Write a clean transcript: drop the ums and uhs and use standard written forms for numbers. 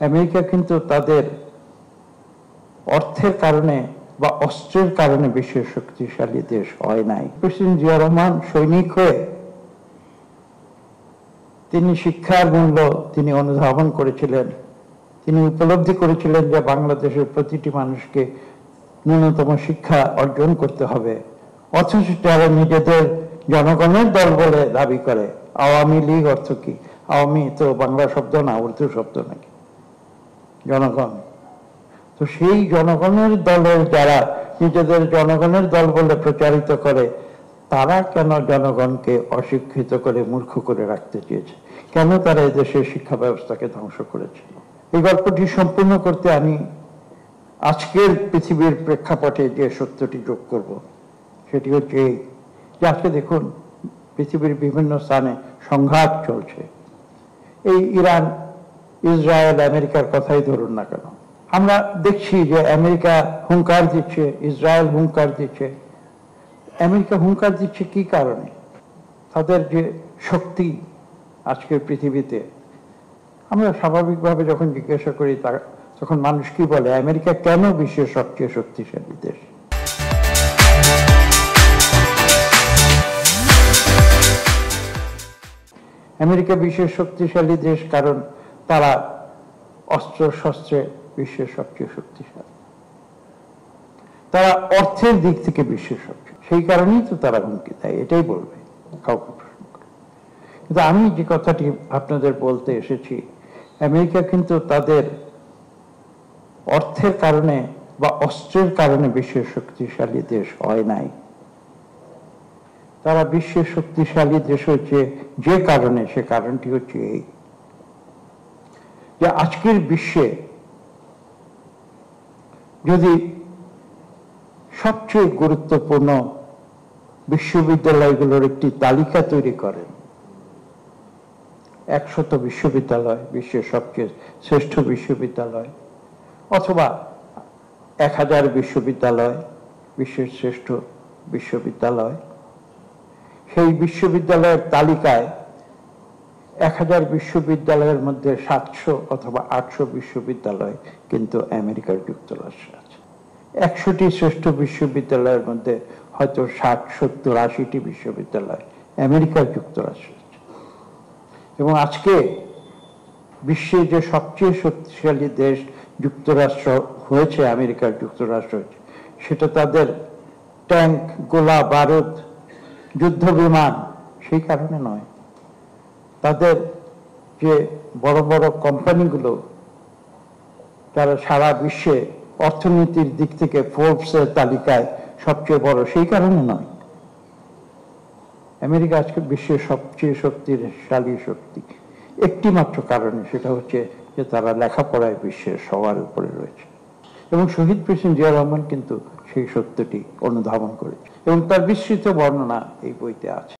America কিন্তু তাদের অর্থের কারণে বা অস্ত্রের কারণে বিশ্বের শক্তিশালী দেশ হয় নাই। প্রেসিডেন্ট জিয়া রহমান সৈনিক হয়ে তিনি শিক্ষার মূল্য তিনি অনুধাবন করেছিলেন। তিনি উপলব্ধি করেছিলেন যে বাংলাদেশের প্রতিটি মানুষকে ন্যূনতম শিক্ষা অর্জন করতে হবে। অথচ যারা নিজেদের জনগণের দল বলে দাবি করে, আওয়ামী লীগ অর্থ কি? আওয়ামী তো বাংলা শব্দ না, উর্দু শব্দ নাকি? জনগণ। তো সেই জনগণের দলের যারা নিজেদের জনগণের দল বলে প্রচারিত করে, তারা কেন জনগণকে অশিক্ষিত করে মূর্খ করে রাখতে চেয়েছে? কেন তারা এদেশের শিক্ষা ব্যবস্থাকে ধ্বংস করেছিল? এই গল্পটি সম্পূর্ণ করতে আমি আজকের পৃথিবীর প্রেক্ষাপটে যে সত্যটি যোগ করব, সেটি হচ্ছে যে আজকে দেখুন পৃথিবীর বিভিন্ন স্থানে সংঘাত চলছে। এই ইরান, ইসরায়েল, আমেরিকার কথাই ধরুন না কেন, আমরা দেখছি যে আমেরিকা হুঙ্কার দিচ্ছে, ইসরায়েল হুঙ্কার দিচ্ছে। আমেরিকা হুঙ্কার দিচ্ছে কি কারণে? তাদের যে শক্তি আজকের পৃথিবীতে, আমরা স্বাভাবিকভাবে যখন জিজ্ঞাসা করি তখন মানুষ কি বলে? আমেরিকা কেন বিশ্বের সবচেয়ে শক্তিশালী দেশ? আমেরিকা বিশ্বের শক্তিশালী দেশ কারণ তারা অস্ত্র শস্ত্রে বিশ্বের সবচেয়ে শক্তিশালী। তারা অর্থের দিক থেকে বিশ্বের সবচেয়ে, সেই কারণেই তো তারা হুমকি দেয়, এটাই বলবে কাউকে প্রশ্ন করে। কিন্তু আমি যে কথাটি আপনাদের বলতে এসেছি, আমেরিকা কিন্তু তাদের অর্থের কারণে বা অস্ত্রের কারণে বিশ্বের শক্তিশালী দেশ হয় নাই। তারা বিশ্বের শক্তিশালী দেশ হচ্ছে যে কারণে, সে কারণটি হচ্ছে এই যে আজকের বিশ্বে যদি সবচেয়ে গুরুত্বপূর্ণ বিশ্ববিদ্যালয়গুলোর একটি তালিকা তৈরি করেন, 100 বিশ্ববিদ্যালয়, বিশ্বের সবচেয়ে শ্রেষ্ঠ বিশ্ববিদ্যালয়, অথবা 1000 বিশ্ববিদ্যালয়, বিশ্বের শ্রেষ্ঠ বিশ্ববিদ্যালয়, সেই বিশ্ববিদ্যালয়ের তালিকায় 1000 বিশ্ববিদ্যালয়ের মধ্যে 700 অথবা 800 বিশ্ববিদ্যালয় কিন্তু আমেরিকার যুক্তরাষ্ট্রে আছে। 100টি শ্রেষ্ঠ বিশ্ববিদ্যালয়ের মধ্যে হয়তো 60, 70, 80টি বিশ্ববিদ্যালয় আমেরিকার যুক্তরাষ্ট্রে আছে। এবং আজকে বিশ্বের যে সবচেয়ে শক্তিশালী দেশ যুক্তরাষ্ট্র হয়েছে, আমেরিকার যুক্তরাষ্ট্র হয়েছে, সেটা তাদের ট্যাঙ্ক, গোলা বারুদ, যুদ্ধ বিমান সেই কারণে নয়। তাদের যে বড় বড় কোম্পানিগুলো, যারা সারা বিশ্বে অর্থনীতির দিক থেকে ফোর্বসের তালিকায় সবচেয়ে বড়, সেই কারণে নয়। আমেরিকা আজকে বিশ্বের সবচেয়ে শক্তিশালী শক্তি একটি মাত্র কারণে, সেটা হচ্ছে যে তারা লেখাপড়ায় বিশ্বের সবার উপরে রয়েছে। এবং শহীদ প্রেসিডেন্ট জিয়া রহমান কিন্তু সেই সত্যটি অনুধাবন করেছে এবং তার বিস্তৃত বর্ণনা এই বইতে আছে।